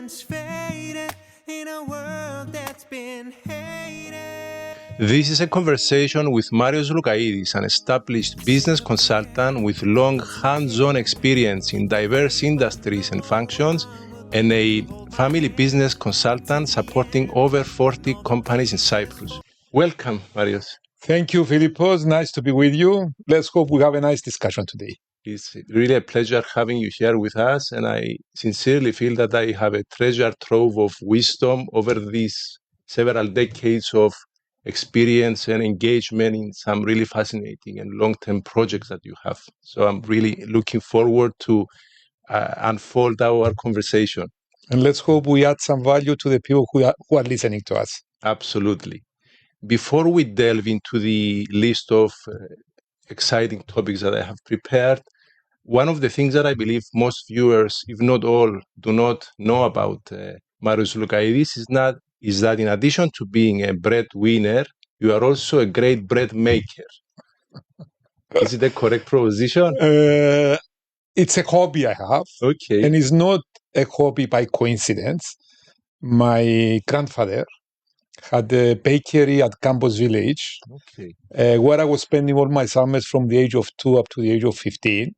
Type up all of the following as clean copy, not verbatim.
innocence faded in a world that's been hated. This is a conversation with Marios Loucaides, an established business consultant with long hands-on experience in diverse industries and functions, and a family business consultant supporting over 40 companies in Cyprus. Welcome, Marios. Thank you, Philippos. Nice to be with you. Let's hope we have a nice discussion today. It's really a pleasure having you here with us, and I sincerely feel that I have a treasure trove of wisdom over these several decades of experience and engagement in some really fascinating and long-term projects that you have. So I'm really looking forward to unfold our conversation. And let's hope we add some value to the people who are listening to us. Absolutely. Before we delve into the list of exciting topics that I have prepared, one of the things that I believe most viewers, if not all, do not know about Marios Loucaides is that in addition to being a breadwinner, you are also a great bread maker. Is it a correct proposition? It's a hobby I have. Okay. And it's not a hobby by coincidence. My grandfather had a bakery at Campos Village, where I was spending all my summers from the age of 2 up to the age of 15.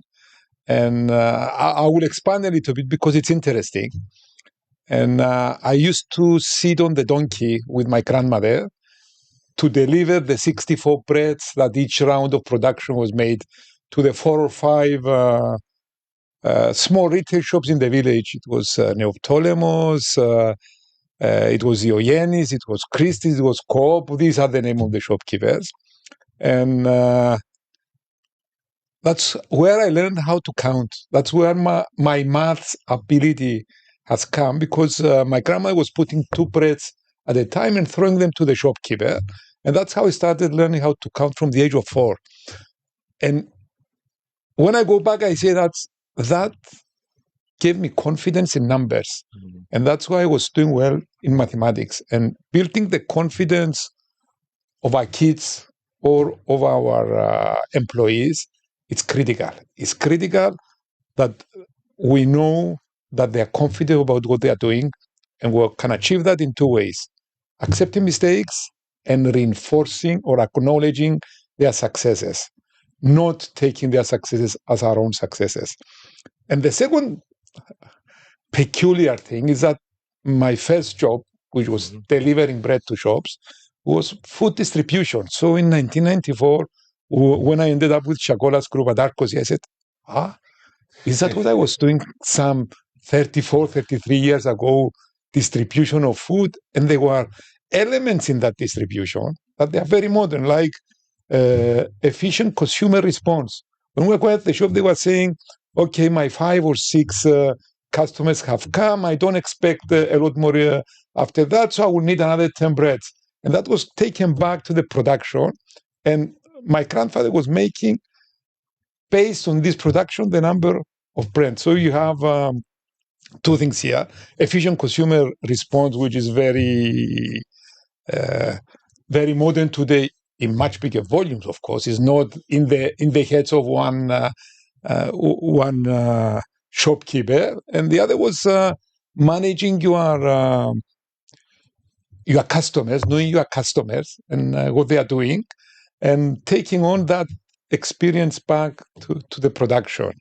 And I will expand a little bit because it's interesting. And I used to sit on the donkey with my grandmother to deliver the 64 breads that each round of production was made to the 4 or 5 small retail shops in the village. It was Neoptolemus, it was Ioannis, it was Christie's, it was Coop. These are the name of the shopkeepers. And that's where I learned how to count. That's where my maths ability has come, because my grandma was putting 2 breads at a time and throwing them to the shopkeeper. And that's how I started learning how to count from the age of 4. And when I go back, I say that gave me confidence in numbers. Mm-hmm. And that's why I was doing well in mathematics. And building the confidence of our kids or of our employees, it's critical. It's critical that we know that they are confident about what they are doing, and we can achieve that in 2 ways: accepting mistakes and reinforcing or acknowledging their successes, not taking their successes as our own successes. And the second peculiar thing is that my first job, which was delivering bread to shops, was food distribution. So in 1994, when I ended up with Chagola's group at Arcos, I said, is that what I was doing some 34, 33 years ago, distribution of food? And there were elements in that distribution that they are very modern, like efficient consumer response. When we were at the shop, they were saying, okay, my 5 or 6 customers have come. I don't expect a lot more after that, so I will need another 10 breads. And that was taken back to the production. And my grandfather was making, based on this production, the number of bread. So you have 2 things here: efficient consumer response, which is very, very modern today in much bigger volumes. Of course, is not in the heads of one shopkeeper. And the other was managing your customers, knowing your customers and what they are doing, and taking on that experience back to the production.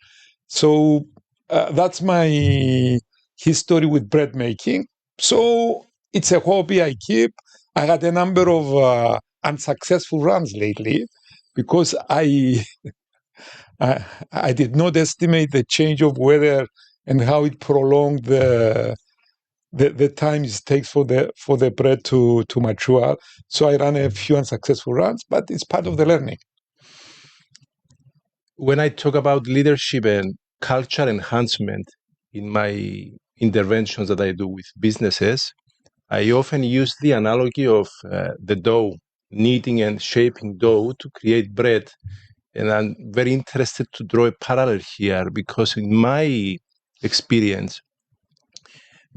So that's my history with bread making. So it's a hobby I keep. I had a number of unsuccessful runs lately because I did not estimate the change of weather and how it prolonged the time it takes for the bread to mature. So I ran a few unsuccessful runs, but it's part of the learning. When I talk about leadership and culture enhancement in my interventions that I do with businesses, I often use the analogy of the dough, kneading and shaping dough to create bread. And I'm very interested to draw a parallel here, because in my experience,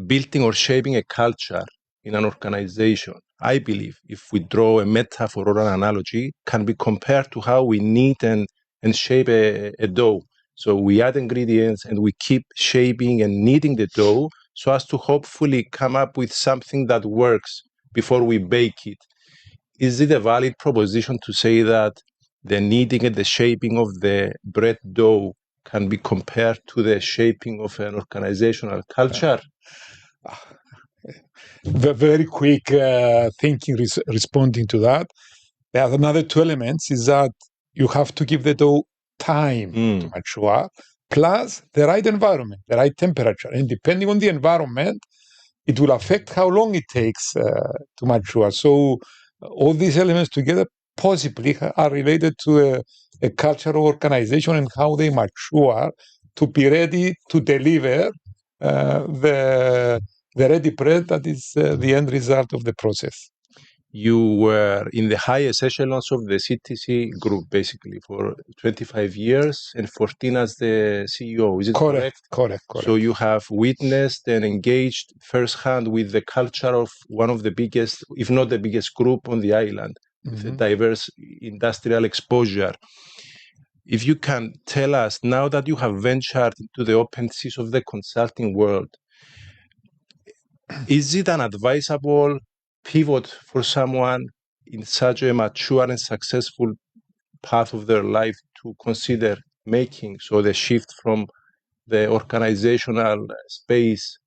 building or shaping a culture in an organization, I believe, if we draw a metaphor or an analogy, can be compared to how we knead and shape a dough. So we add ingredients and we keep shaping and kneading the dough so as to hopefully come up with something that works before we bake it. Is it a valid proposition to say that the kneading and the shaping of the bread dough can be compared to the shaping of an organizational culture? Very quick thinking responding to that. There are another two elements is that you have to give the dough time to mature, plus the right environment, the right temperature. And depending on the environment, it will affect how long it takes to mature. So all these elements together possibly are related to a cultural organization and how they mature to be ready to deliver the ready bread that is the end result of the process. You were in the highest echelons of the CTC Group, basically, for 25 years and 14 as the CEO. Is it correct? Correct. So you have witnessed and engaged firsthand with the culture of one of the biggest, if not the biggest group on the island, with a diverse industrial exposure. If you can tell us, now that you have ventured into the open seas of the consulting world, is it an advisable pivot for someone in such a mature and successful path of their life to consider making? So the shift from the organizational space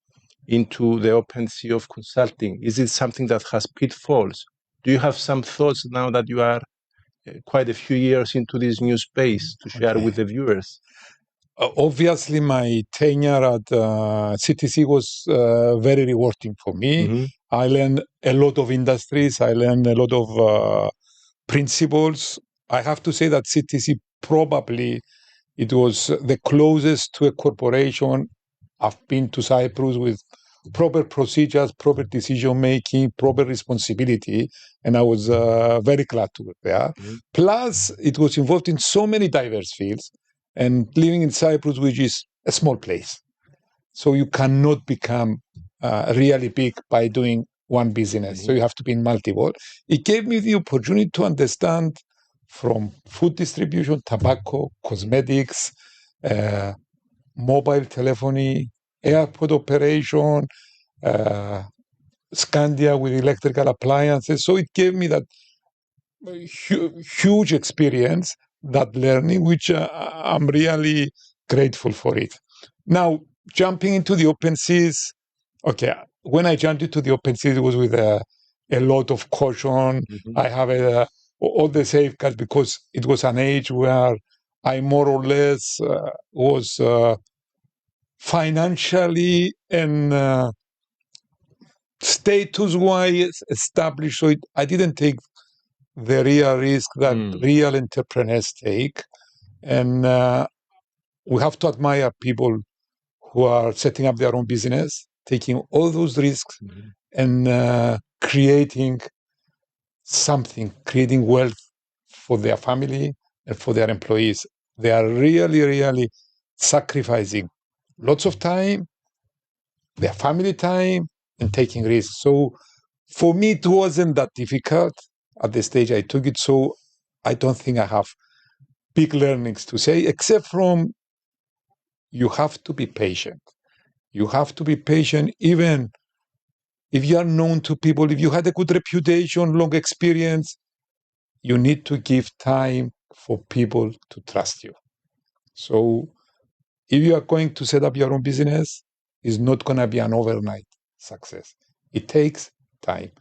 into the open sea of consulting, is it something that has pitfalls? Do you have some thoughts now that you are quite a few years into this new space to share with the viewers? Obviously, my tenure at CTC was very rewarding for me. I learned a lot of industries. I learned a lot of principles. I have to say that CTC probably it was the closest to a corporation I've been to Cyprus with proper procedures, proper decision making, proper responsibility, and I was very glad to work there. Plus, it was involved in so many diverse fields, and living in Cyprus, which is a small place, so you cannot become really big by doing one business. So you have to be in multiple. It gave me the opportunity to understand from food distribution, tobacco, cosmetics, mobile telephony, airport operation, Scandia with electrical appliances. So it gave me that huge experience, that learning, which I'm really grateful for it. Now, jumping into the open seas, okay, when I jumped into the open seas, it was with a lot of caution. I have all the safeguards because it was an age where I more or less was financially and status-wise established. So I didn't take the real risk that real entrepreneurs take. And we have to admire people who are setting up their own business, taking all those risks and creating something, creating wealth for their family and for their employees. They are really, really sacrificing lots of time, their family time, and taking risks. So for me, it wasn't that difficult at the stage I took it. So I don't think I have big learnings to say, except from you have to be patient. You have to be patient even if you are known to people, if you had a good reputation, long experience, you need to give time for people to trust you. So if you are going to set up your own business, it's not going to be an overnight success. It takes time.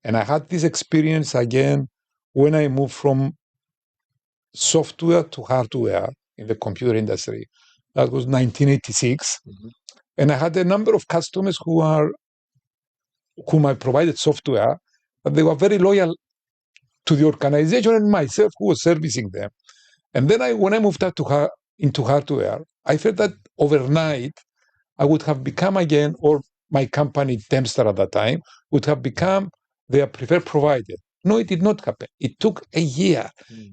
And I had this experience again when I moved from software to hardware in the computer industry. That was 1986. And I had a number of customers whom I provided software, but they were very loyal to the organization and myself who was servicing them. And then when I moved into hardware, I felt that overnight I would have become again, or my company, Dempster at that time, would have become their preferred provider. No, it did not happen. It took a year.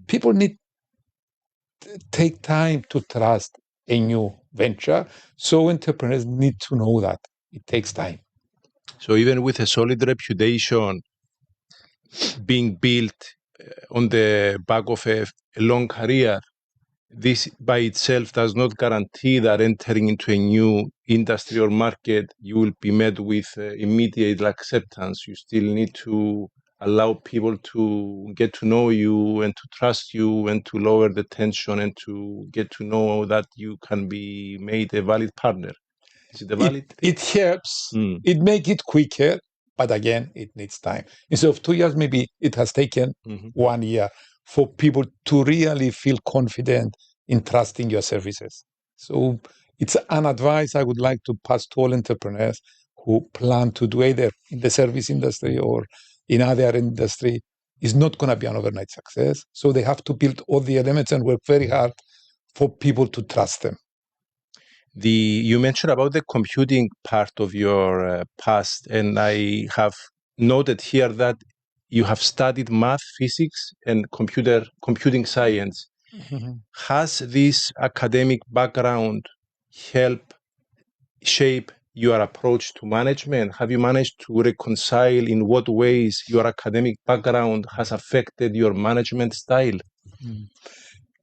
People need to take time to trust a new venture. So entrepreneurs need to know that it takes time. So even with a solid reputation being built on the back of a long career, this by itself does not guarantee that entering into a new industry or market, you will be met with immediate acceptance. You still need to allow people to get to know you and to trust you and to lower the tension and to get to know that you can be made a valid partner. Is it a valid thing? It helps. It makes it quicker, but again, it needs time. Instead of 2 years, maybe it has taken 1 year for people to really feel confident in trusting your services. So it's an advice I would like to pass to all entrepreneurs who plan to do either in the service industry or in other industry. Is not going to be an overnight success. So they have to build all the elements and work very hard for people to trust them. You mentioned about the computing part of your past, and I have noted here that you have studied math, physics, and computing science. Has this academic background helped shape your approach to management? Have you managed to reconcile in what ways your academic background has affected your management style?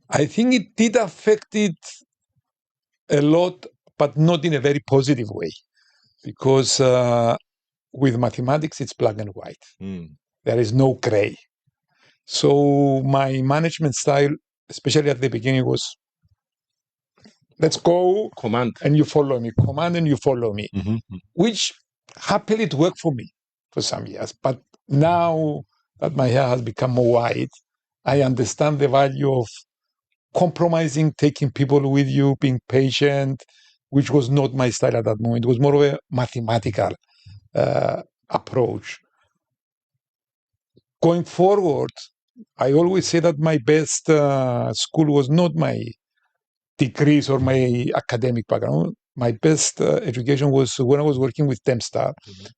I think it did affect it a lot, but not in a very positive way, because with mathematics, it's black and white. There is no gray. So my management style, especially at the beginning, was let's go, Command, and you follow me, command and you follow me, which happily it worked for me for some years. But now that my hair has become more white, I understand the value of compromising, taking people with you, being patient, which was not my style at that moment. It was more of a mathematical approach. Going forward, I always say that my best school was not my degrees or my academic background. My best education was when I was working with Temstar.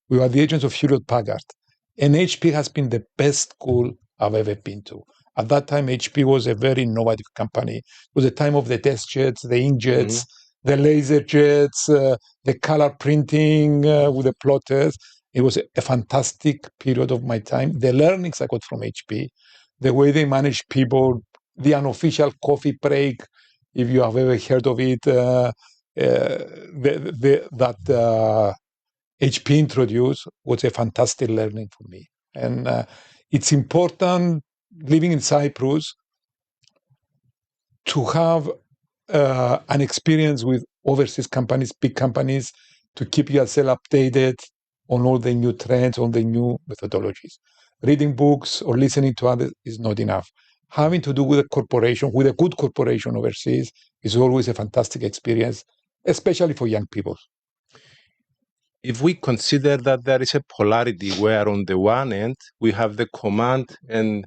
We were the agents of Hewlett-Packard. And HP has been the best school I've ever been to. At that time, HP was a very innovative company. It was the time of the test jets, the inkjets, the laser jets, the color printing with the plotters. It was a fantastic period of my time. The learnings I got from HP, the way they manage people, the unofficial coffee break, if you have ever heard of it, that HP introduced was a fantastic learning for me. And it's important, living in Cyprus, to have an experience with overseas companies, big companies, to keep yourself updated on all the new trends, on the new methodologies. Reading books or listening to others is not enough. Having to do with a corporation, with a good corporation overseas, is always a fantastic experience, especially for young people. If we consider that there is a polarity where on the one end, we have the command and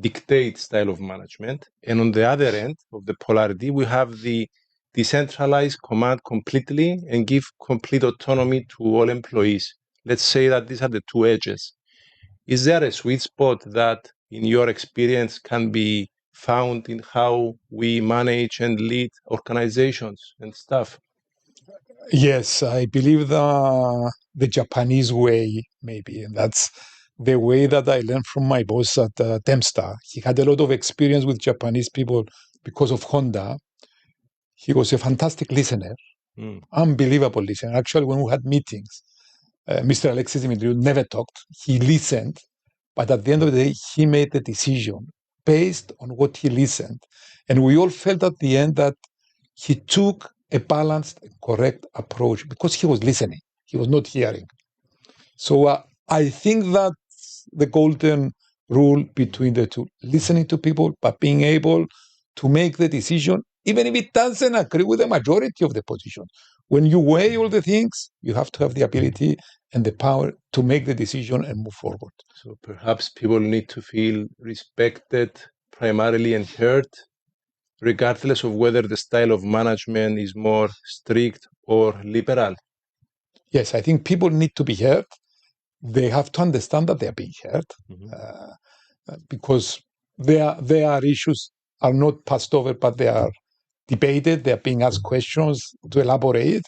dictate style of management, and on the other end of the polarity, we have the decentralized command completely and give complete autonomy to all employees. Let's say that these are the two edges. Is there a sweet spot that, in your experience, can be found in how we manage and lead organizations and stuff? Yes, I believe the Japanese way, maybe, and that's the way that I learned from my boss at Temstar. He had a lot of experience with Japanese people because of Honda. He was a fantastic listener, unbelievable listener. Actually, when we had meetings, Mr. Alexis Dimitriou never talked. He listened, but at the end of the day, he made the decision based on what he listened. And we all felt at the end that he took a balanced, correct approach because he was listening. He was not hearing. So I think that's the golden rule between the two, listening to people, but being able to make the decision, even if it doesn't agree with the majority of the position. When you weigh all the things, you have to have the ability and the power to make the decision and move forward. So perhaps people need to feel respected primarily and heard, regardless of whether the style of management is more strict or liberal. Yes, I think people need to be heard. They have to understand that they are being heard because their issues are not passed over, but they are debated. They are being asked questions to elaborate.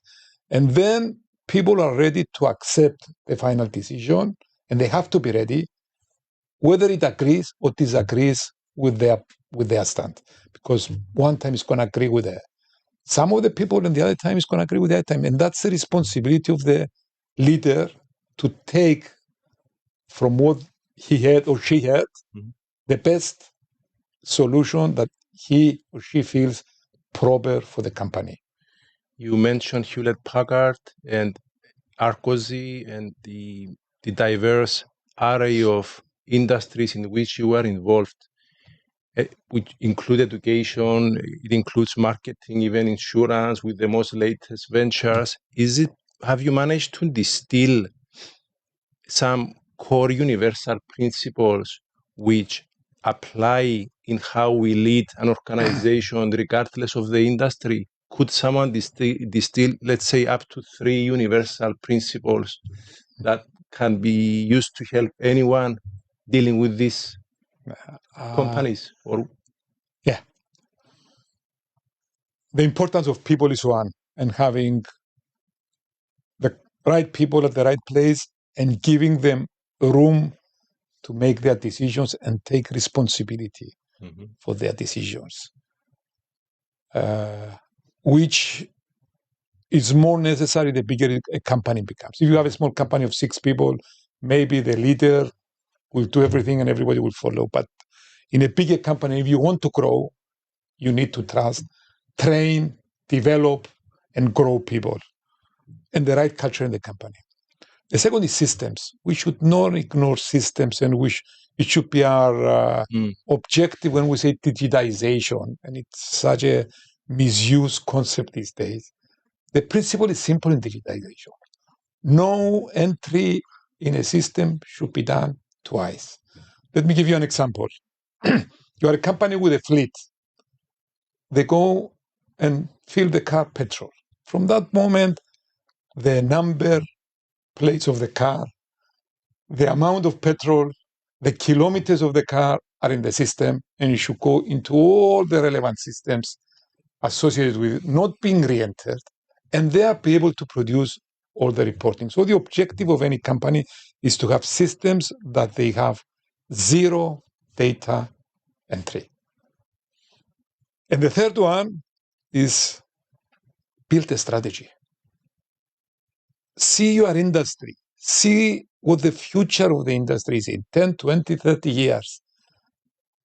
And then people are ready to accept the final decision, and they have to be ready, whether it agrees or disagrees with with their stand, because one time is going to agree with her. Some of the people and the other time is going to agree with the other time. And that's the responsibility of the leader to take from what he had or she had the best solution that he or she feels proper for the company. You mentioned Hewlett-Packard and Arcozy and the diverse array of industries in which you are involved, which include education, it includes marketing, even insurance with the most latest ventures. Have you managed to distill some core universal principles which apply in how we lead an organization regardless of the industry? Could someone distill, let's say, up to 3 universal principles that can be used to help anyone dealing with these companies? Yeah. The importance of people is one, and having the right people at the right place and giving them room to make their decisions and take responsibility for their decisions, which is more necessary the bigger a company becomes. If you have a small company of 6 people, maybe the leader will do everything and everybody will follow. But in a bigger company, if you want to grow, you need to trust, train, develop, and grow people and the right culture in the company. The second is systems. We should not ignore systems, and it should be our objective when we say digitization, and it's such a misused concept these days. The principle is simple in digitization. No entry in a system should be done twice. Let me give you an example. You are a company with a fleet. They go and fill the car petrol. From that moment, the number plates of the car, the amount of petrol, the kilometers of the car are in the system, and you should go into all the relevant systems associated with not being re-entered, and they are be able to produce all the reporting. So the objective of any company is to have systems that they have zero data entry. And the third one is build a strategy. See your industry. See what the future of the industry is in 10, 20, 30 years.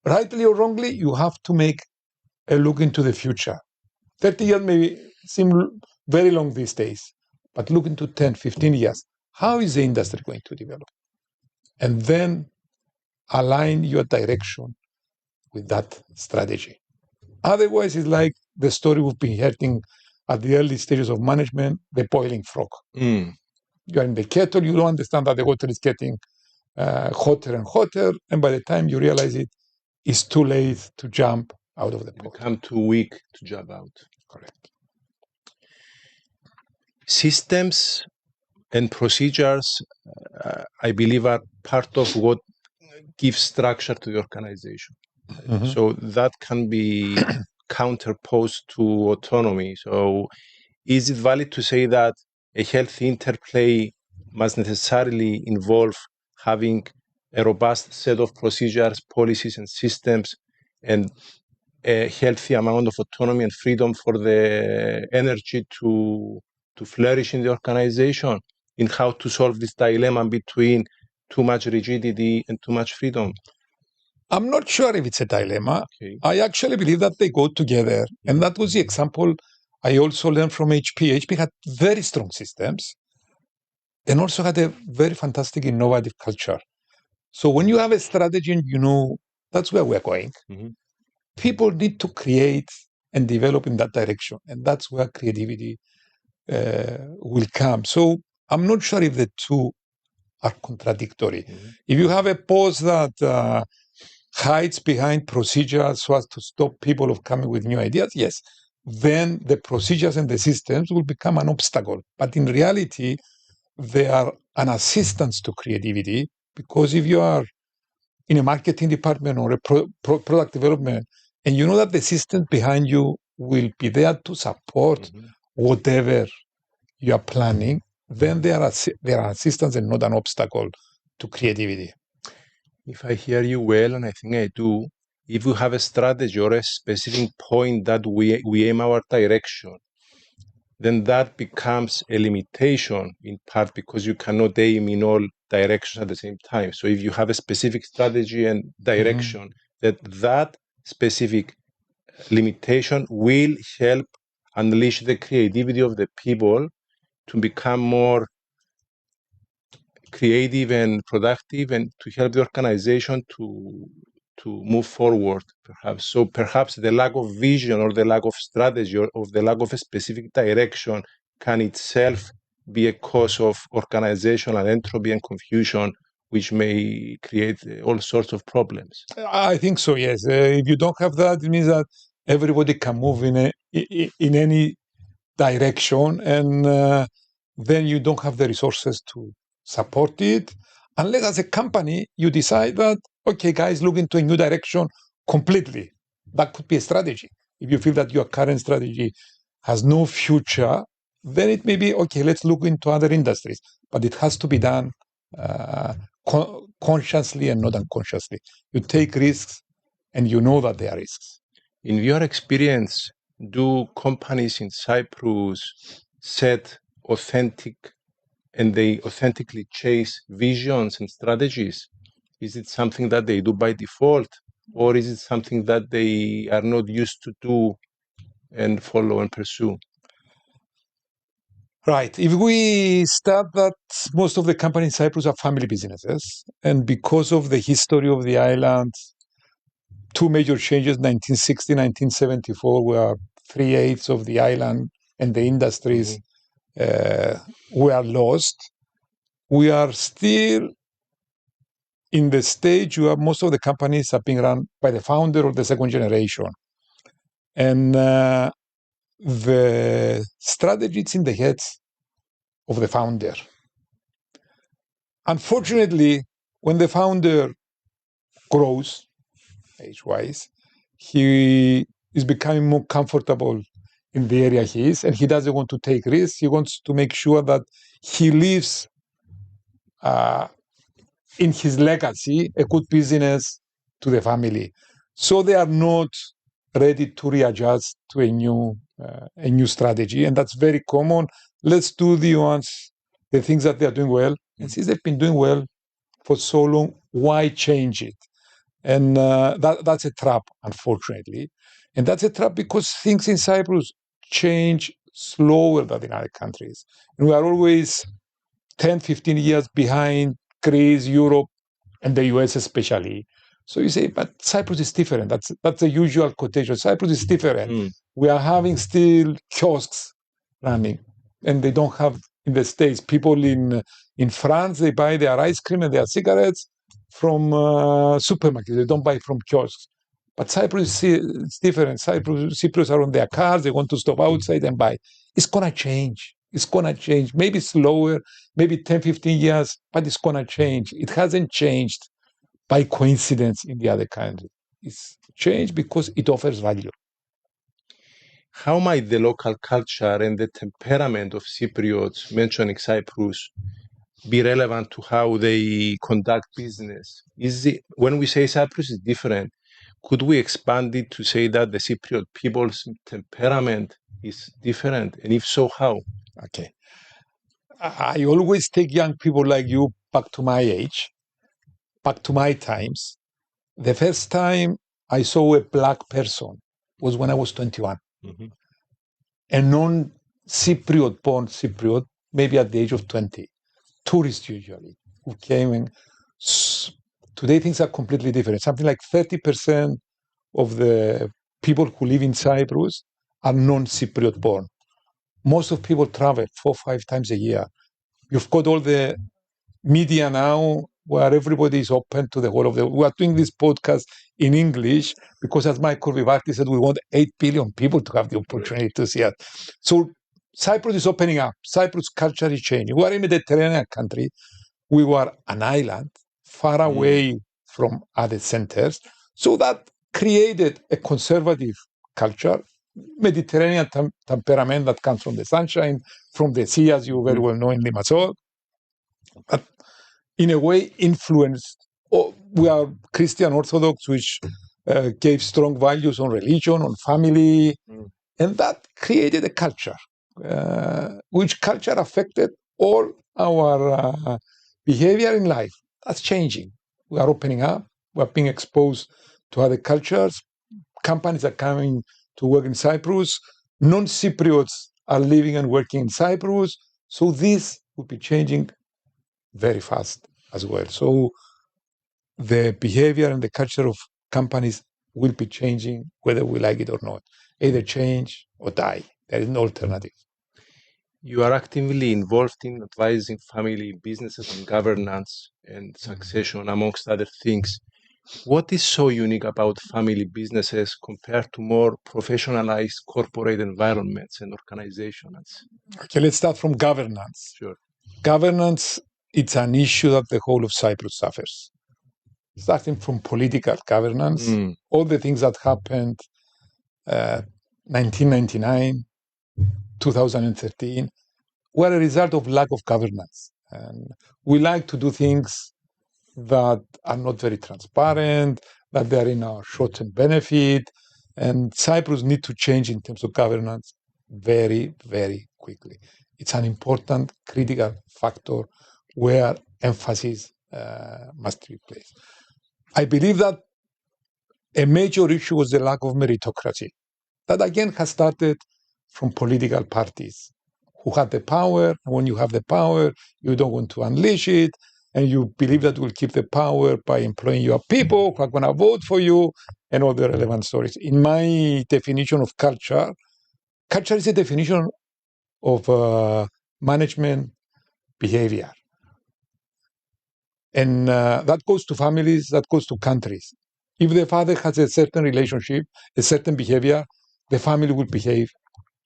Rightly or wrongly, you have to make a look into the future. 30 years may seem very long these days, but look into 10, 15 years. How is the industry going to develop? And then align your direction with that strategy. Otherwise, it's like the story we've been hearing at the early stages of management, the boiling frog. You're in the kettle, you don't understand that the water is getting hotter and hotter, and by the time you realize it, it's too late to jump out of the pot. Become too weak to jump out. Correct. Systems and procedures, I believe, are part of what gives structure to the organization. So that can be counterposed to autonomy. So is it valid to say that a healthy interplay must necessarily involve having a robust set of procedures, policies, and systems, and a healthy amount of autonomy and freedom for the energy to flourish in the organization, in how to solve this dilemma between too much rigidity and too much freedom? I'm not sure if it's a dilemma. Okay. I actually believe that they go together. And that was the example I also learned from HP. HP had very strong systems and also had a very fantastic innovative culture. So when you have a strategy and you know that's where we're going, people need to create and develop in that direction. And that's where creativity will come. So I'm not sure if the two are contradictory. If you have a boss that hides behind procedures so as to stop people of coming with new ideas, yes, then the procedures and the systems will become an obstacle. But in reality, they are an assistance to creativity, because if you are in a marketing department or a product development, and you know that the system behind you will be there to support whatever you are planning, then they are assistance and not an obstacle to creativity. If I hear you well, and I think I do, if we have a strategy or a specific point that we aim our direction, then that becomes a limitation in part because you cannot aim in all directions at the same time. So if you have a specific strategy and direction, that specific limitation will help unleash the creativity of the people to become more creative and productive and to help the organization to move forward, perhaps. So perhaps the lack of vision or the lack of strategy or of the lack of a specific direction can itself be a cause of organizational entropy and confusion, which may create all sorts of problems. I think so, yes. If you don't have that, it means that everybody can move in any direction, and then you don't have the resources to support it. Unless as a company, you decide that, okay, guys, look into a new direction completely. That could be a strategy. If you feel that your current strategy has no future, then it may be, okay, let's look into other industries. But it has to be done consciously and not unconsciously. You take risks and you know that they are risks. In your experience, do companies in Cyprus set authentic and they authentically chase visions and strategies? Is it something that they do by default, or is it something that they are not used to do and follow and pursue? Right. If we start that most of the companies in Cyprus are family businesses, and because of the history of the island, two major changes, 1960, 1974, were 3/8 of the island and the industries were lost. We are still in the stage where most of the companies are being run by the founder or the second generation. And the strategy is in the heads of the founder. Unfortunately, when the founder grows, age-wise, he is becoming more comfortable in the area he is, and he doesn't want to take risks. He wants to make sure that he leaves in his legacy a good business to the family. So they are not ready to readjust to a new strategy, and that's very common. Let's do the things that they are doing well, and since they've been doing well for so long, why change it? And that's a trap, unfortunately. And that's a trap because things in Cyprus change slower than in other countries. And we are always 10, 15 years behind Greece, Europe, and the US especially. So you say, but Cyprus is different. That's the usual quotation. Cyprus is different. We are having still kiosks running, and they don't have in the States. People in France, they buy their ice cream and their cigarettes from supermarkets. They don't buy from kiosks. But Cyprus is different. Cyprus are on their cars. They want to stop outside and buy. It's going to change. It's going to change. Maybe slower, maybe 10, 15 years, but it's going to change. It hasn't changed by coincidence in the other country. It's changed because it offers value. How might the local culture and the temperament of Cypriots, mentioning Cyprus, be relevant to how they conduct business? When we say Cyprus is different, could we expand it to say that the Cypriot people's temperament is different? And if so, how? Okay. I always take young people like you back to my age, back to my times. The first time I saw a black person was when I was 21. A non-Cypriot born Cypriot, maybe at the age of 20. Tourists usually, who came in. Today things are completely different. Something like 30% of the people who live in Cyprus are non-Cypriot born. Most of people travel 4 or 5 times a year. You've got all the media now where everybody is open to the whole of the world. We are doing this podcast in English because, as Michael Vivaldi said, we want 8 billion people to have the opportunity to see it. So Cyprus is opening up. Cyprus culture is changing. We are a Mediterranean country. We were an island far away from other centers. So that created a conservative culture, Mediterranean temperament that comes from the sunshine, from the sea, as you very well know in Limassol. But in a way influenced, we are Christian Orthodox, which gave strong values on religion, on family, and that created a culture, which culture affected all our behavior in life. That's changing. We are opening up. We are being exposed to other cultures. Companies are coming to work in Cyprus. Non-Cypriots are living and working in Cyprus. So this will be changing very fast as well. So the behavior and the culture of companies will be changing whether we like it or not. Either change or die. There is no alternative. You are actively involved in advising family businesses on governance and succession, amongst other things. What is so unique about family businesses compared to more professionalized corporate environments and organizations? Okay, let's start from governance. Sure. Governance, it's an issue that the whole of Cyprus suffers. Starting from political governance, all the things that happened 1999, 2013, were a result of lack of governance. And we like to do things that are not very transparent, that they are in our short-term benefit. And Cyprus need to change in terms of governance very, very quickly. It's an important, critical factor where emphasis must be placed. I believe that a major issue was the lack of meritocracy. That again has started from political parties who had the power. And when you have the power, you don't want to unleash it. And you believe that will keep the power by employing your people who are going to vote for you and all the relevant stories. In my definition of culture, culture is a definition of management behavior. And that goes to families, that goes to countries. If the father has a certain relationship, a certain behavior, the family will behave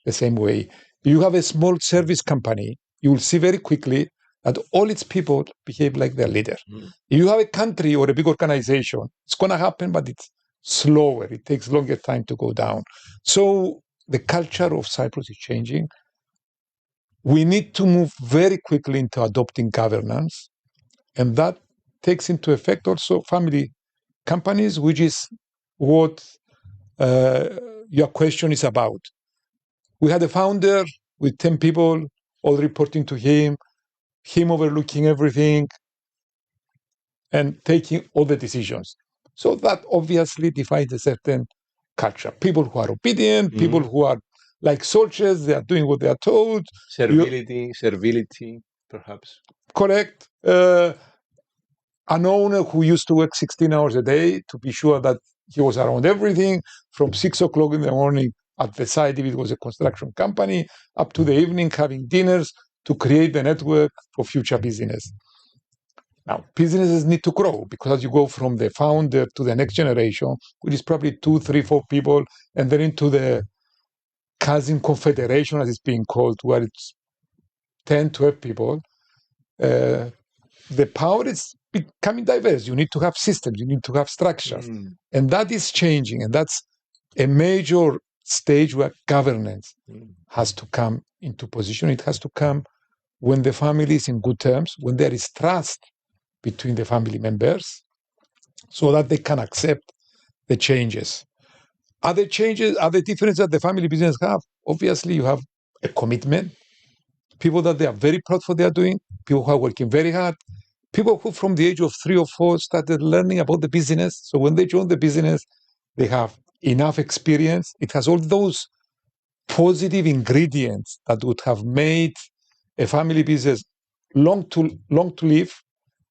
the same way. If you have a small service company, you will see very quickly that all its people behave like their leader. If you have a country or a big organization, it's going to happen, but it's slower. It takes longer time to go down. So the culture of Cyprus is changing. We need to move very quickly into adopting governance, and that takes into effect also family companies, which is what your question is about. We had a founder with 10 people, all reporting to him overlooking everything and taking all the decisions. So that obviously defines a certain culture. People who are obedient, people who are like soldiers, they are doing what they are told. Servility, perhaps. Correct. An owner who used to work 16 hours a day to be sure that he was around everything from 6 o'clock in the morning at the site, if it was a construction company, up to the evening having dinners to create the network for future business. Now, businesses need to grow because as you go from the founder to the next generation, which is probably 2, 3, 4 people, and then into the cousin confederation, as it's being called, where it's 10, 12 people, the power is becoming diverse. You need to have systems, you need to have structures. And that is changing. And that's a major stage where governance has to come into position. It has to come when the family is in good terms, when there is trust between the family members, so that they can accept the changes. Other changes, other differences that the family business have, obviously you have a commitment, people that they are very proud for what they are doing, people who are working very hard, people who from the age of 3 or 4 started learning about the business. So when they join the business, they have enough experience. It has all those positive ingredients that would have made a family business long to live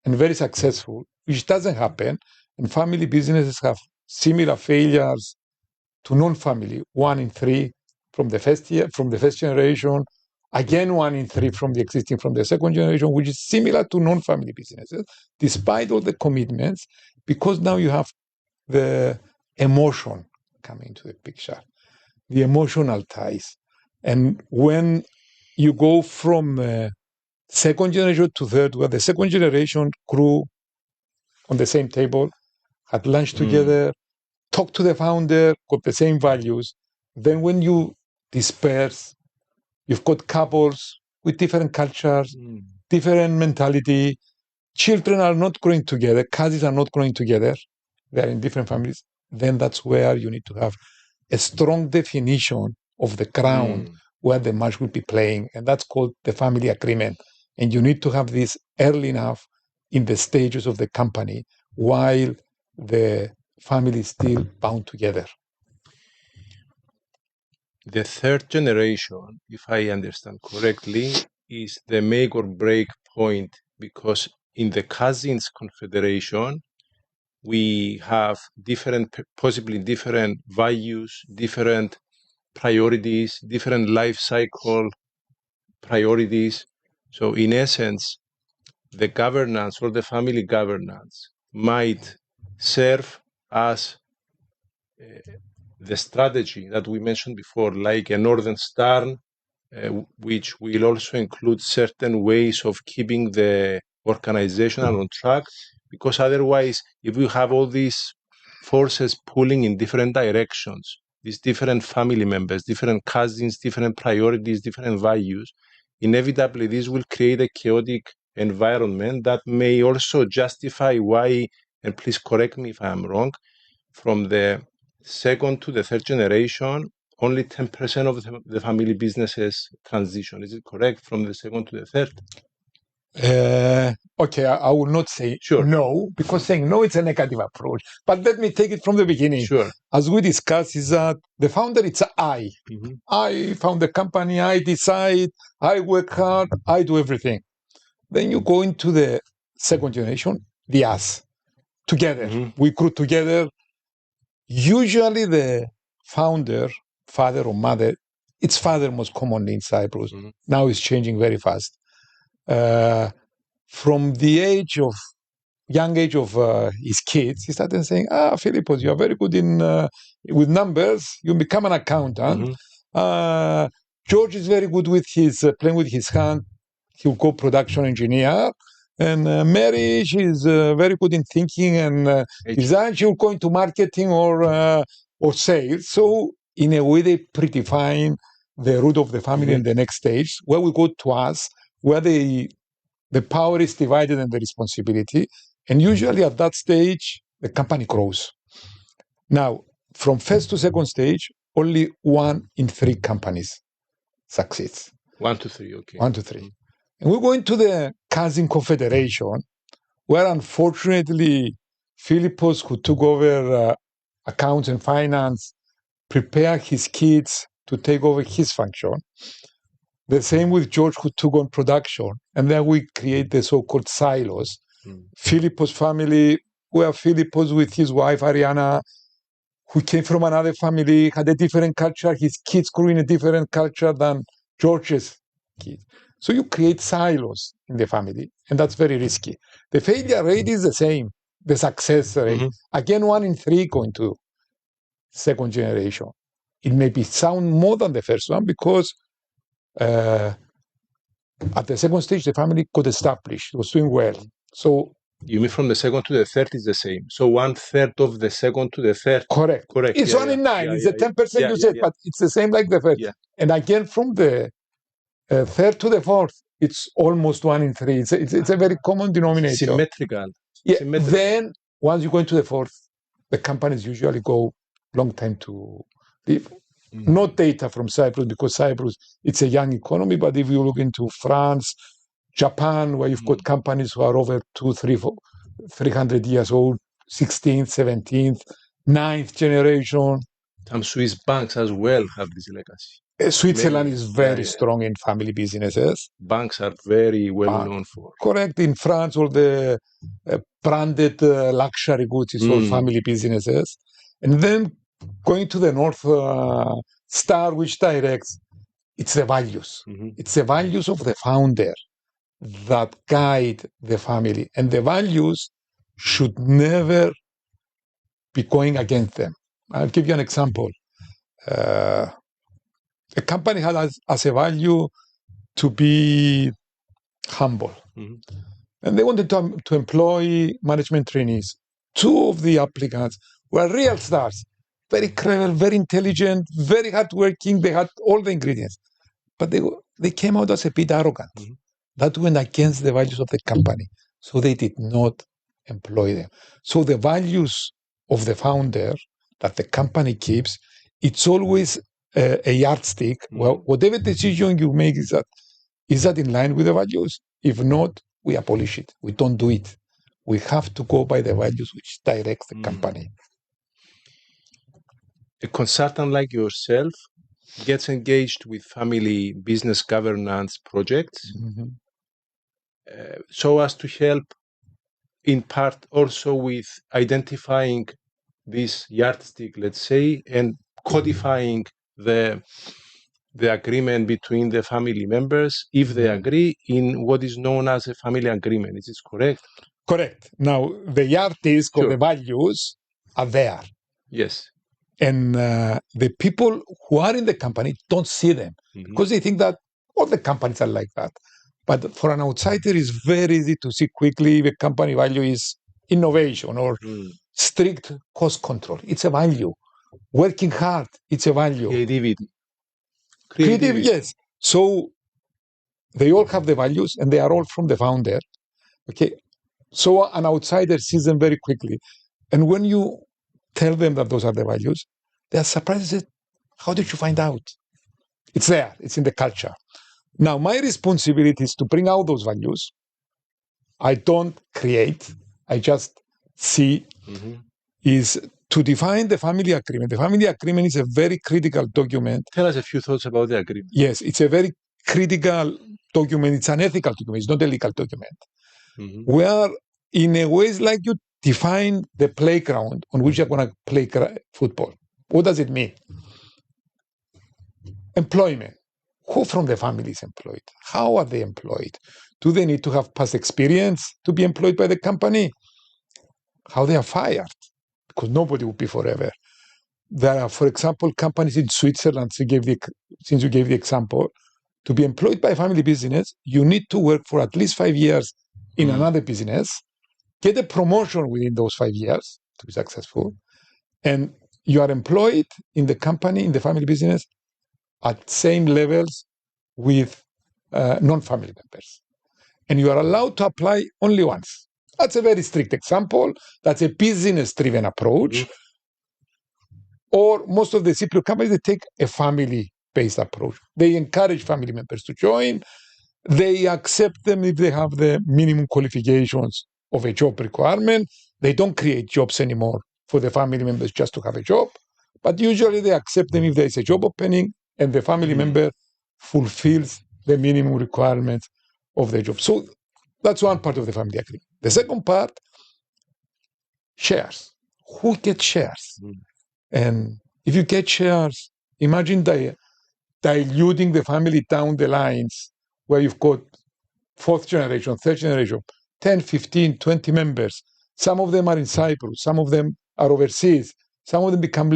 and very successful, which doesn't happen. And family businesses have similar failures to non-family, 1 in 3 from the first generation, again 1 in 3 from the second generation, which is similar to non-family businesses, despite all the commitments, because now you have the emotion coming into the picture, the emotional ties. And when you go from second generation to third, where the second generation grew on the same table, had lunch together, talked to the founder, got the same values. Then when you disperse, you've got couples with different cultures, different mentality. Children are not growing together. Cousins are not growing together. They are in different families. then that's where you need to have a strong definition of the ground where the match will be playing. And that's called the family agreement. And you need to have this early enough in the stages of the company while the family is still bound together. The third generation, if I understand correctly, is the make or break point, because in the cousins confederation, we have possibly different values, different priorities, different life cycle priorities. So in essence, the governance or the family governance might serve as the strategy that we mentioned before, like a Northern Star, which will also include certain ways of keeping the organization on track. Because otherwise, if we have all these forces pulling in different directions, these different family members, different cousins, different priorities, different values, inevitably this will create a chaotic environment that may also justify why, and please correct me if I'm wrong, from the second to the third generation, only 10% of the family businesses transition. Is it correct, from the second to the third? Okay, I will not say no, because saying no, it's a negative approach. But let me take it from the beginning. Sure. As we discussed, is that the founder, it's I. I found the company, I decide, I work hard, I do everything. Then you go into the second generation, the us. Together, we grew together. Usually the founder, father or mother, it's father most commonly in Cyprus. Now it's changing very fast. From the young age of his kids, he started saying, Philippos, you are very good with numbers. You become an accountant. George is very good with playing with his hand. He'll go production engineer. And Mary, she's very good in thinking and design. She'll go into marketing or sales. So in a way, they predefine the root of the family in the next stage, where we go to us, where the power is divided and the responsibility. And usually at that stage, the company grows. Now, from first to second stage, only 1 in 3 companies succeeds. 1 to 3, okay. 1 to 3. And we go into the cousin confederation, where unfortunately, Philippos, who took over accounts and finance, prepared his kids to take over his function. The same with George, who took on production. And then we create the so-called silos. Philippos family, where Philippos with his wife, Ariana, who came from another family, had a different culture. His kids grew in a different culture than George's kids. So you create silos in the family, and that's very risky. The failure rate is the same, the success rate. Again, 1 in 3 going to second generation. It may be sound more than the first one because at the second stage, the family got established, it was doing well. So you mean from the second to the third is the same? So 1/3 of the second to the third? Correct. It's 1 in 9. It's the 10% you said, but it's the same like the first. And again, from the third to the fourth, it's almost 1 in 3. It's a very common denominator. Symmetrical. Then once you go into the fourth, the companies usually go long time to live. Not data from Cyprus, because Cyprus, it's a young economy. But if you look into France, Japan, where you've got companies who are over 300 years old, 16th, 17th, 9th generation. Some Swiss banks as well have this legacy. Switzerland is very strong in family businesses. Banks are very well known for. Correct. In France, all the branded luxury goods is all family businesses. And then going to the North Star, which directs, it's the values. It's the values of the founder that guide the family. And the values should never be going against them. I'll give you an example. A company has as a value to be humble. And they wanted to employ management trainees. 2 of the applicants were real stars. Very clever, very intelligent, very hardworking. They had all the ingredients. But they came out as a bit arrogant. That went against the values of the company. So they did not employ them. So the values of the founder that the company keeps, it's always a yardstick. Well, whatever decision you make is that in line with the values? If not, we abolish it. We don't do it. We have to go by the values which direct the company. A consultant like yourself gets engaged with family business governance projects so as to help in part also with identifying this yardstick, let's say, and codifying the agreement between the family members, if they agree, in what is known as a family agreement. Is this correct? Correct. Now, the yardstick or the values are there. Yes. And the people who are in the company don't see them because they think that all the companies are like that. But for an outsider, it's very easy to see quickly if a company value is innovation or strict cost control. It's a value. Working hard, it's a value. Creativity, yes. So they all have the values and they are all from the founder. Okay. So an outsider sees them very quickly. And when you tell them that those are the values, they are surprised. How did you find out? It's there. It's in the culture. Now, my responsibility is to bring out those values. I don't create. I just see is to define the family agreement. The family agreement is a very critical document. Tell us a few thoughts about the agreement. Yes, it's a very critical document. It's an ethical document. It's not a legal document. Where, in a way, it's like you define the playground on which you're going to play football. What does it mean? Employment. Who from the family is employed? How are they employed? Do they need to have past experience to be employed by the company? How they are fired? Because nobody will be forever. There are, for example, companies in Switzerland, since you gave the example, to be employed by a family business, you need to work for at least 5 years in another business, get a promotion within those 5 years to be successful, and you are employed in the company, in the family business, at same levels with non-family members. And you are allowed to apply only once. That's a very strict example. That's a business-driven approach. Or most of the Cypriot companies, they take a family-based approach. They encourage family members to join. They accept them if they have the minimum qualifications of a job requirement. They don't create jobs anymore for the family members just to have a job. But usually they accept them if there is a job opening and the family member fulfills the minimum requirements of the job. So that's one part of the family agreement. The second part, shares. Who gets shares? And if you get shares, imagine diluting the family down the lines where you've got fourth generation, third generation, 10, 15, 20 members. Some of them are in Cyprus. Some of them are overseas. Some of them become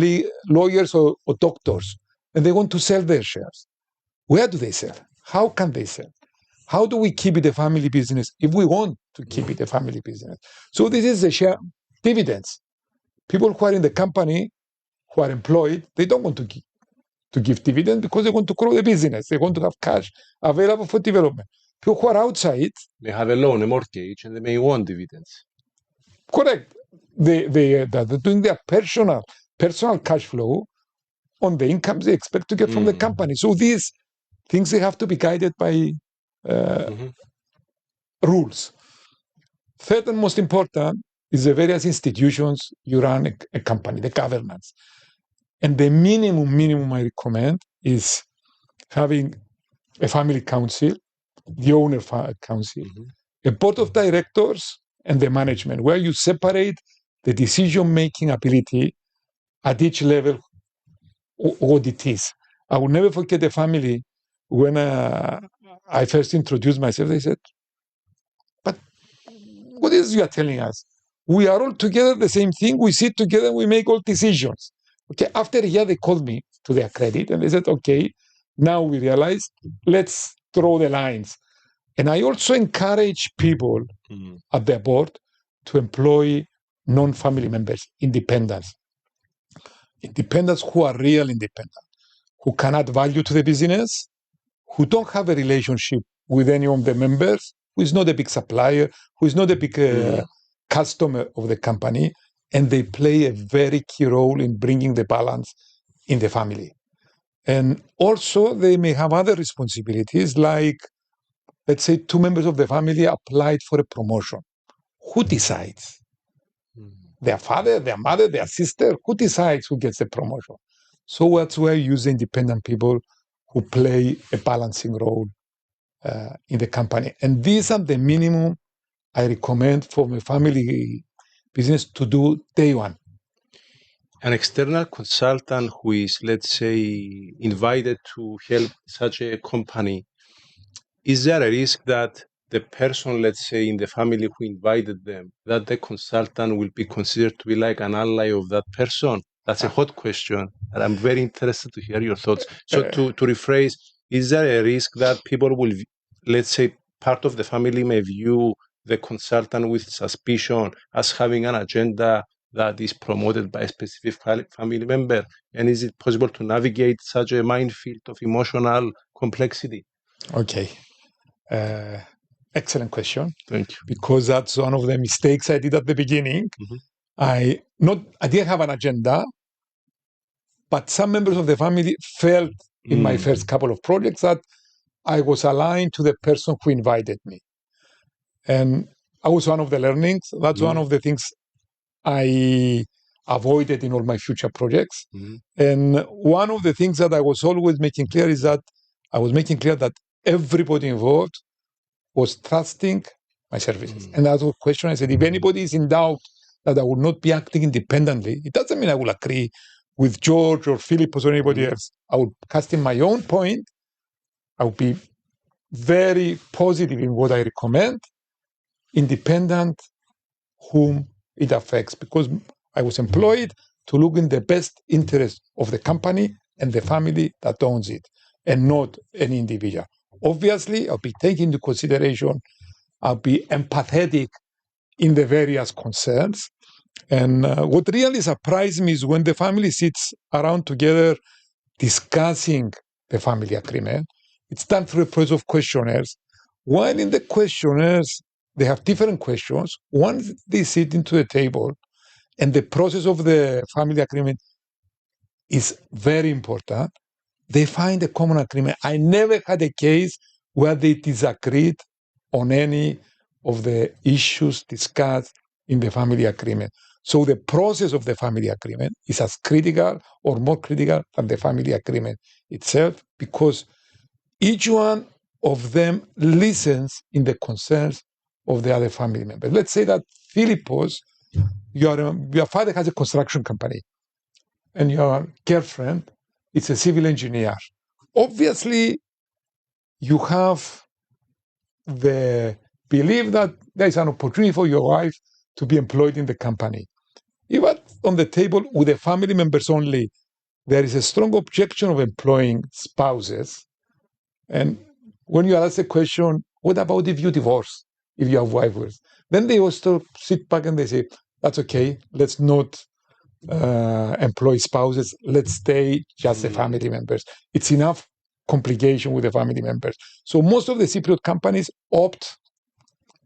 lawyers or doctors, and they want to sell their shares. Where do they sell? How can they sell? How do we keep it a family business if we want to keep it a family business? So this is the share dividends. People who are in the company, who are employed, they don't want to give dividends because they want to grow the business. They want to have cash available for development. People who are outside, they have a loan, a mortgage, and they may want dividends. Correct. They're doing their personal cash flow on the incomes they expect to get from the company. So these things, they have to be guided by rules. Third and most important is the various institutions you run a company, the governance. And the minimum I recommend is having a family council, the owner council, a board of directors, and the management, where you separate the decision-making ability at each level, what it is. I will never forget the family when I first introduced myself. They said, "But what is you are telling us? We are all together the same thing. We sit together, we make all decisions." Okay. After a year, they called me to their credit, and they said, "Okay, now we realize, let's draw the lines." And I also encourage people at their board to employ non-family members, independents who are real independent, who can add value to the business, who don't have a relationship with any of the members, who is not a big supplier, who is not a big customer of the company, and they play a very key role in bringing the balance in the family. And also, they may have other responsibilities, like, let's say, two members of the family applied for a promotion. Who decides? Their father, their mother, their sister? Who decides who gets the promotion? So that's where you use independent people who play a balancing role in the company. And these are the minimum I recommend for my family business to do day one. An external consultant who is, let's say, invited to help such a company, is there a risk that the person, let's say, in the family who invited them, that the consultant will be considered to be like an ally of that person? That's a hot question, and I'm very interested to hear your thoughts. So to rephrase, is there a risk that people will, let's say, part of the family may view the consultant with suspicion as having an agenda that is promoted by a specific family member? And is it possible to navigate such a minefield of emotional complexity? Okay. Excellent question. Thank you. Because that's one of the mistakes I did at the beginning. I didn't have an agenda, but some members of the family felt in my first couple of projects that I was aligned to the person who invited me. And that was one of the learnings. That's one of the things I avoided in all my future projects. And one of the things that I was always making clear is that I was making clear that everybody involved was trusting my services. And that's a question I said, if anybody is in doubt that I will not be acting independently, it doesn't mean I will agree with George or Philippos or anybody else. I will cast in my own point. I will be very positive in what I recommend, independent whom it affects, because I was employed to look in the best interest of the company and the family that owns it, and not any individual. Obviously, I'll be taking into consideration, I'll be empathetic in the various concerns. And what really surprised me is when the family sits around together discussing the family agreement, it's done through a process of questionnaires. While in the questionnaires, they have different questions. Once they sit into the table, and the process of the family agreement is very important, they find a common agreement. I never had a case where they disagreed on any of the issues discussed in the family agreement. So the process of the family agreement is as critical or more critical than the family agreement itself, because each one of them listens in the concerns of the other family members. Let's say that Philippos, your father has a construction company, and your girlfriend is a civil engineer. Obviously, you have the belief that there is an opportunity for your wife to be employed in the company. Even on the table with the family members only, there is a strong objection of employing spouses. And when you ask the question, what about if you divorce, if you have wives? Then they also sit back and they say, that's okay, let's not employ spouses, let's stay just the family members. It's enough complication with the family members. So most of the Cypriot companies opt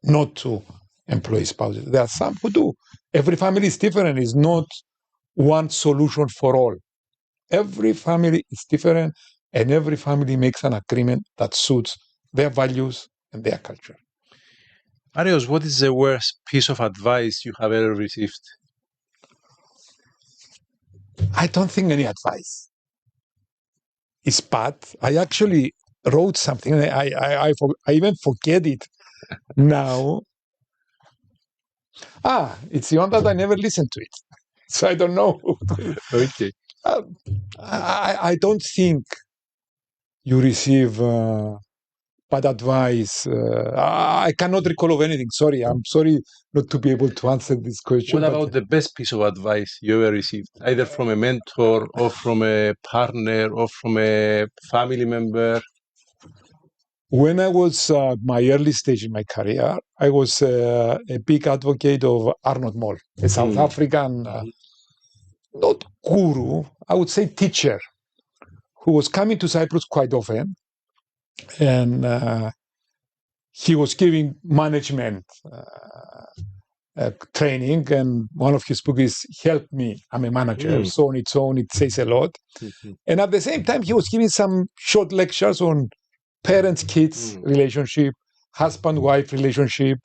not to employ spouses. There are some who do. Every family is different. It's not one solution for all. Every family is different, and every family makes an agreement that suits their values and their culture. Marios, what is the worst piece of advice you have ever received? I don't think any advice is bad. I actually wrote something. I even forget it now. It's the one that I never listened to it, so I don't know. Okay. I don't think you receive bad advice. I cannot recall of anything. Sorry, I'm sorry not to be able to answer this question. What about the best piece of advice you ever received, either from a mentor or from a partner or from a family member? When I was at my early stage in my career, I was a big advocate of Arnold Moll, a South African, not guru, I would say teacher, who was coming to Cyprus quite often. And he was giving management training, and one of his books is Help Me, I'm a Manager. So on its own, it says a lot. And at the same time, he was giving some short lectures on parents-kids relationship, husband-wife relationship,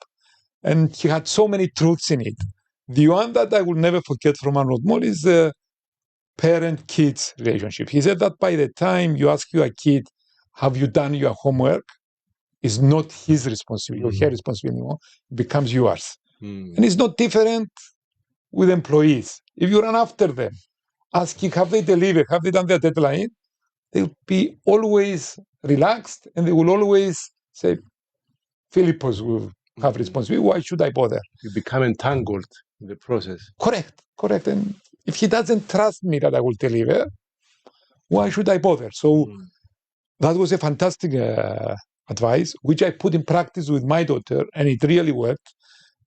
and he had so many truths in it. The one that I will never forget from Arnold Moll is the parent-kids relationship. He said that by the time you ask your kid, have you done your homework, it's not his responsibility or her responsibility anymore, it becomes yours. And it's not different with employees. If you run after them, asking, have they delivered, have they done their deadline, they'll be always relaxed and they will always say, Philippos will have responsibility. Why should I bother? You become entangled in the process. Correct. And if he doesn't trust me that I will deliver, why should I bother? So that was a fantastic advice, which I put in practice with my daughter, and it really worked.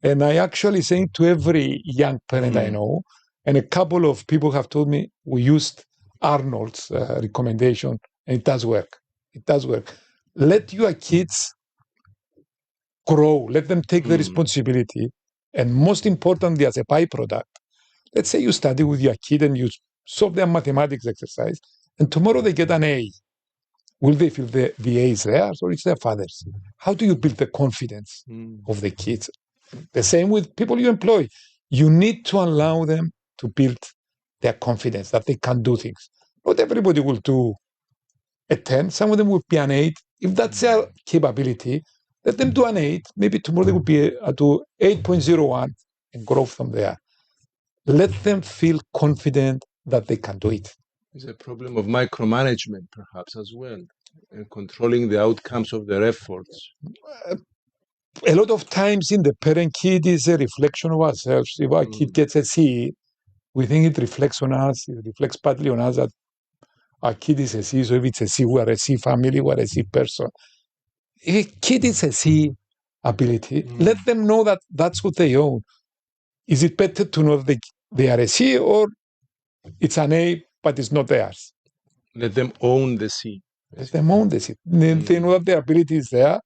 And I actually say to every young parent I know, and a couple of people have told me, we used Arnold's recommendation, and it does work. It does work. Let your kids grow. Let them take the responsibility. And most importantly, as a byproduct, let's say you study with your kid and you solve their mathematics exercise, and tomorrow they get an A. Will they feel the A is theirs or it's their father's? How do you build the confidence of the kids? The same with people you employ. You need to allow them to build their confidence that they can do things. Not everybody will do a 10. Some of them will be an 8. If that's their capability, let them do an 8. Maybe tomorrow they will be to 8.01 and grow from there. Let them feel confident that they can do it. It's a problem of micromanagement, perhaps, as well, and controlling the outcomes of their efforts. A lot of times in the parent-kid is a reflection of ourselves. If our kid gets a C, we think it reflects on us. It reflects partly on us that our kid is a C. So if it's a C, we are a C family, we are a C person. If a kid is a C ability, let them know that that's what they own. Is it better to know that they are a C or it's an A, but it's not theirs? Let them own the C. Let them own the C. They know that their ability is there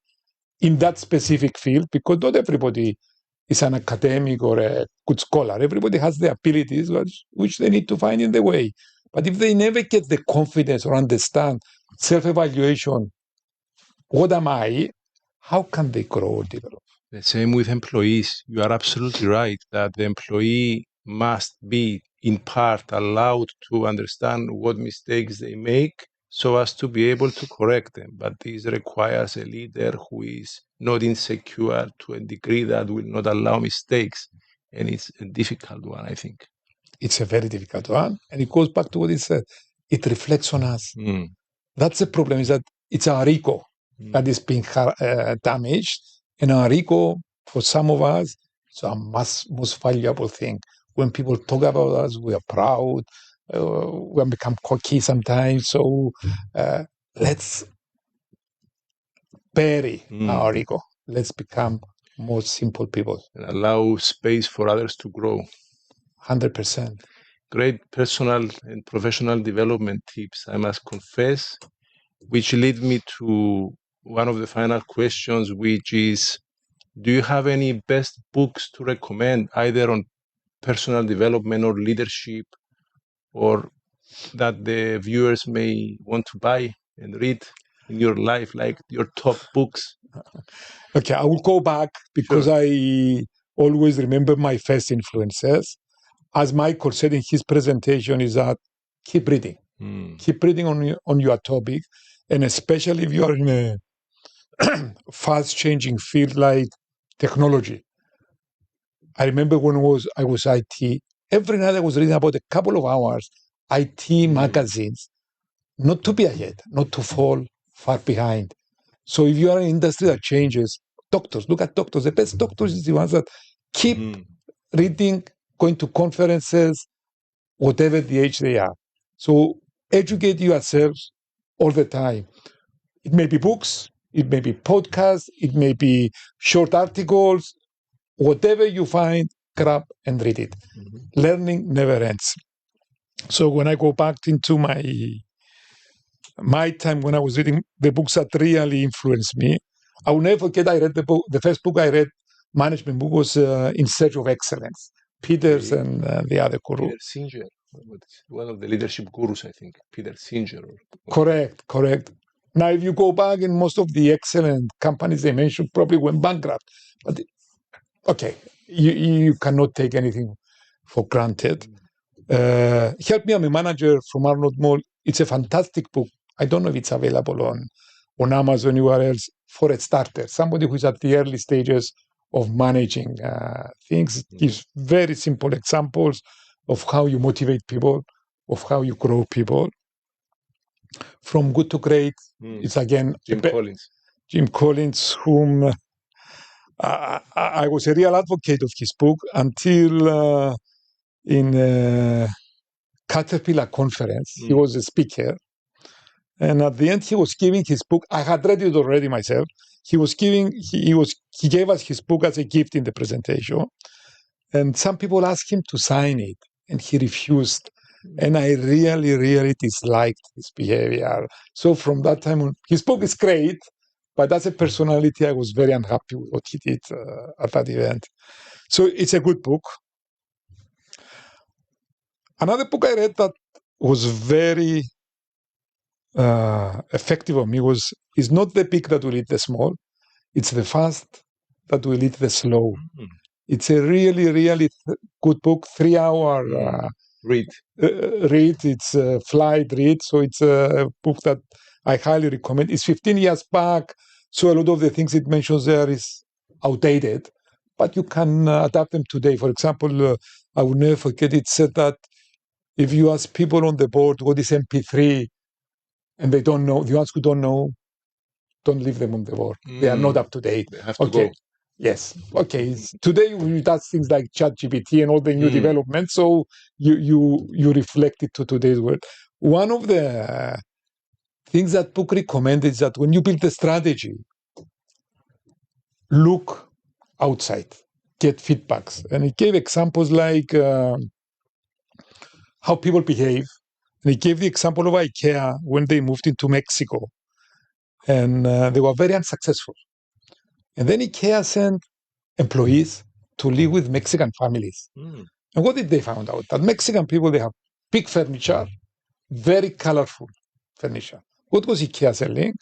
in that specific field, because not everybody is an academic or a good scholar. Everybody has the abilities which they need to find in the way. But if they never get the confidence or understand self-evaluation, what am I? How can they grow or develop? The same with employees. You are absolutely right that the employee must be, in part, allowed to understand what mistakes they make so as to be able to correct them. But this requires a leader who is not insecure to a degree that will not allow mistakes. And it's a difficult one, I think. It's a very difficult one. And it goes back to what he said. It reflects on us. That's the problem, is that it's our ego that is being damaged. And our ego, for some of us, is our most valuable thing. When people talk about us, we are proud. We become cocky sometimes. So let's bury our ego. Let's become more simple people. And allow space for others to grow. 100%. Great personal and professional development tips, I must confess, which lead me to one of the final questions, which is, do you have any best books to recommend, either on personal development or leadership, or that the viewers may want to buy and read in your life, like your top books? Okay, I will go back because I always remember my first influences. As Michael said in his presentation, is that keep reading. Keep reading on your topic, and especially if you are in a fast-changing field like technology. I remember when I was IT, every night I was reading about a couple of hours IT magazines, not to be ahead, not to fall far behind. So if you are in an industry that changes, doctors, look at doctors. The best doctors is the ones that keep reading, going to conferences, whatever the age they are. So educate yourselves all the time. It may be books, it may be podcasts, it may be short articles, whatever you find, grab and read it. Learning never ends. So when I go back into my time when I was reading the books that really influenced me, I will never forget I read the first book I read management book was In Search of Excellence. Peters and the other guru. Peter Singer, one of the leadership gurus, I think. Peter Singer. Correct. Now, if you go back in most of the excellent companies they mentioned probably went bankrupt. But okay, you cannot take anything for granted. Help Me, I'm a Manager from Arnold Mall. It's a fantastic book. I don't know if it's available on Amazon, anywhere else, for a starter. Somebody who's at the early stages of managing things. Gives very simple examples of how you motivate people, of how you grow people. From Good to Great, it's again Jim Collins, whom I was a real advocate of his book until in Caterpillar conference, he was a speaker. And at the end, he was giving his book. I had read it already myself. He gave us his book as a gift in the presentation. And some people asked him to sign it, and he refused. And I really disliked his behavior. So from that time on, his book is great, but as a personality, I was very unhappy with what he did at that event. So it's a good book. Another book I read that was very effective on me is not the big that will eat the small. It's the fast that will eat the slow. It's a really good book, 3 hour read. It's a flight read. So it's a book that I highly recommend. It's 15 years back. So a lot of the things it mentions there is outdated, but you can adapt them today. For example, I will never forget it said that if you ask people on the board what is MP3 and they don't know, the ones who don't know, don't leave them on the board. They are not up to date. They have to go. Yes. Okay. Today we does things like ChatGPT and all the new developments, so you reflect it to today's world. One of the things that book recommends is that when you build a strategy, look outside, get feedbacks, and it gave examples like how people behave. And he gave the example of IKEA when they moved into Mexico, and they were very unsuccessful. And then IKEA sent employees to live with Mexican families. And what did they find out? That Mexican people, they have big furniture, very colorful furniture. What was IKEA selling?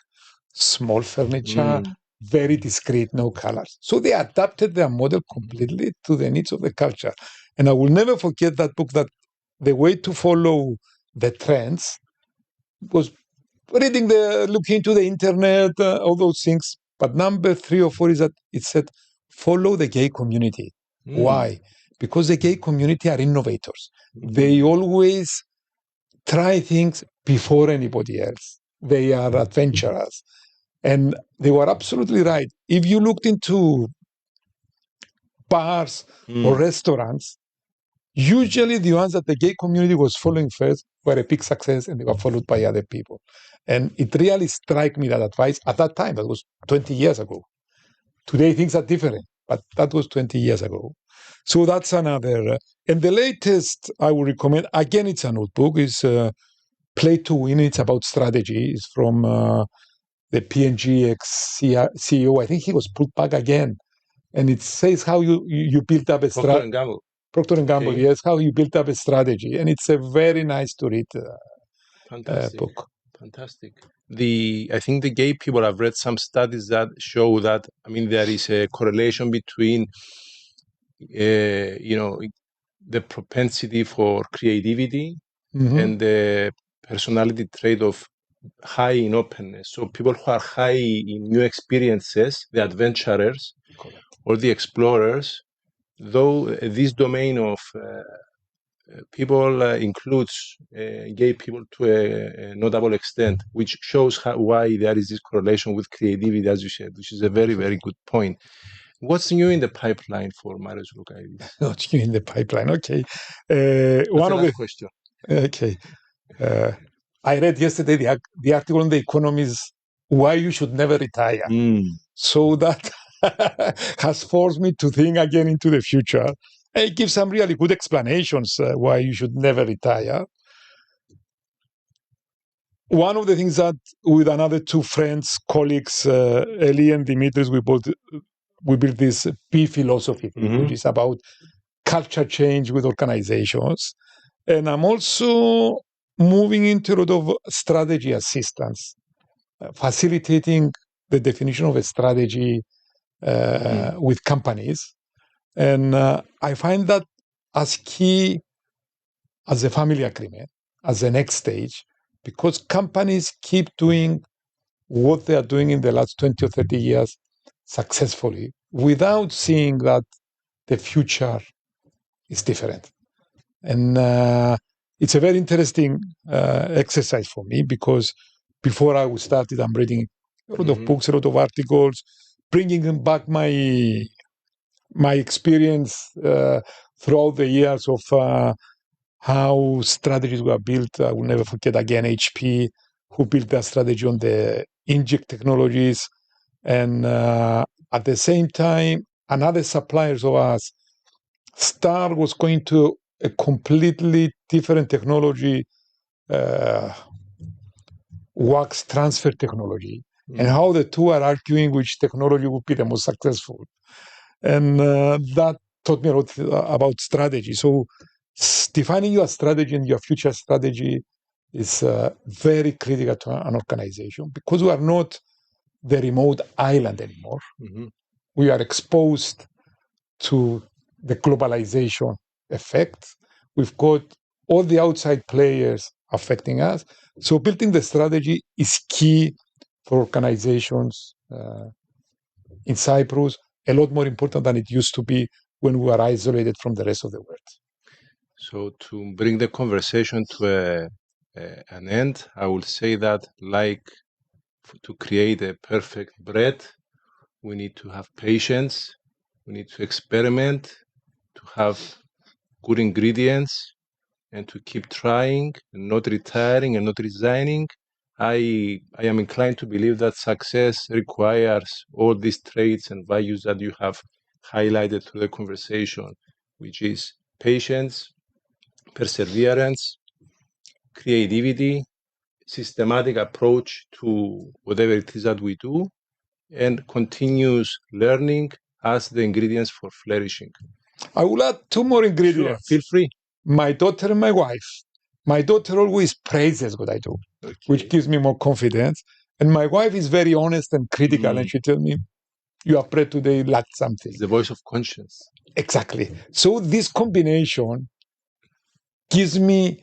Small furniture, very discreet, no colors. So they adapted their model completely to the needs of the culture. And I will never forget that book, that the way to follow the trends was looking into the internet, all those things. But number 3 or 4 is that it said, follow the gay community. Why? Because the gay community are innovators. They always try things before anybody else. They are adventurous. And they were absolutely right. If you looked into bars or restaurants, usually the ones that the gay community was following first were a big success, and they were followed by other people. And it really struck me, that advice at that time. That was 20 years ago. Today things are different, but that was 20 years ago. So that's another. And the latest I would recommend, again, it's an old book, is Play to Win. It's about strategy. It's from the P&G ex-CEO. I think he was put back again. And it says how you build up a strategy. Procter & Gamble, yes, how you built up a strategy. And it's a very nice to read book. Fantastic. I think the gay people, I've read some studies that show that, there is a correlation between, the propensity for creativity and the personality trait of high in openness. So people who are high in new experiences, the adventurers or the explorers, though this domain of people includes gay people to a notable extent, which shows why there is this correlation with creativity, as you said, which is a very, very good point. What's new in the pipeline for Marios Loucaides? What's new in the pipeline? Okay. That's one of the question. Okay. I read yesterday the article in The Economist, why you should never retire. So that has forced me to think again into the future. It gives some really good explanations why you should never retire. One of the things that with another 2 friends, colleagues, Eli and Dimitris, we both we built this P philosophy, which is about culture change with organizations. And I'm also moving into a lot of strategy assistance, facilitating the definition of a strategy with companies. And I find that as key as a family agreement, as the next stage, because companies keep doing what they are doing in the last 20 or 30 years successfully without seeing that the future is different. And it's a very interesting exercise for me, because before I started, I'm reading a lot of books, a lot of articles, bringing back my experience throughout the years of how strategies were built. I will never forget again HP, who built their strategy on the inkjet technologies. And at the same time, another suppliers of us, Star was going to a completely different technology, wax transfer technology, and how the two are arguing which technology would be the most successful. And that taught me a lot about strategy. So defining your strategy and your future strategy is very critical to an organization, because we are not the remote island anymore. We are exposed to the globalization effect. We've got all the outside players affecting us. So building the strategy is key for organizations in Cyprus, a lot more important than it used to be when we were isolated from the rest of the world. So to bring the conversation to an end, I will say that, like, to create a perfect bread, we need to have patience, we need to experiment, to have good ingredients, and to keep trying and not retiring and not resigning. I am inclined to believe that success requires all these traits and values that you have highlighted through the conversation, which is patience, perseverance, creativity, systematic approach to whatever it is that we do, and continuous learning as the ingredients for flourishing. I will add two more ingredients. Sure, feel free. My daughter and my wife. My daughter always praises what I do, which gives me more confidence. And my wife is very honest and critical, and she tells me, "You have prayed today, lacked something." It's the voice of conscience. Exactly. So this combination gives me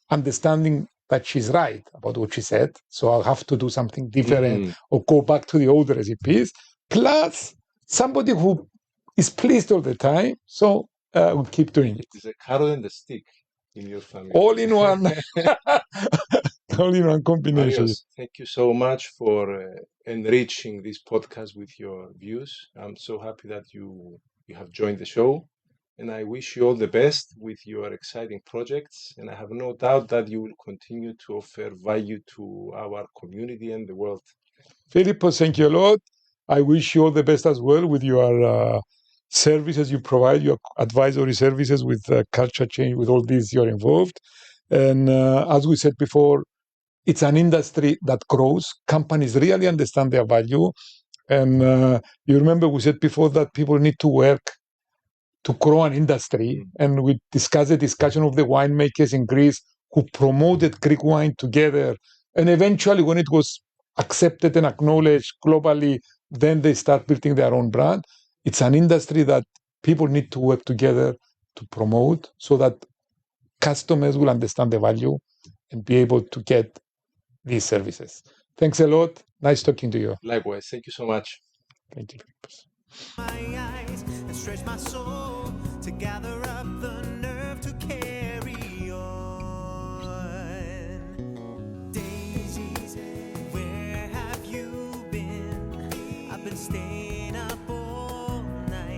understanding that she's right about what she said. So I'll have to do something different or go back to the old recipes. Plus, somebody who is pleased all the time. So we'll keep doing it. It's a carrot and a stick in your family. All in one. All in one combination. Marios, thank you so much for enriching this podcast with your views. I'm so happy that you have joined the show, and I wish you all the best with your exciting projects. And I have no doubt that you will continue to offer value to our community and the world. Filippo, thank you a lot. I wish you all the best as well with your services you provide, your advisory services with culture change, with all these you're involved. And as we said before, it's an industry that grows. Companies really understand their value. And you remember we said before that people need to work to grow an industry. And we discussed the discussion of the winemakers in Greece who promoted Greek wine together. And eventually, when it was accepted and acknowledged globally, then they start building their own brand. It's an industry that people need to work together to promote so that customers will understand the value and be able to get these services. Thanks a lot. Nice talking to you. Likewise. Thank you so much. Thank you. My eyes and stretch my soul to gather up the nerve to carry on. Daisies, where have you been? I've been staying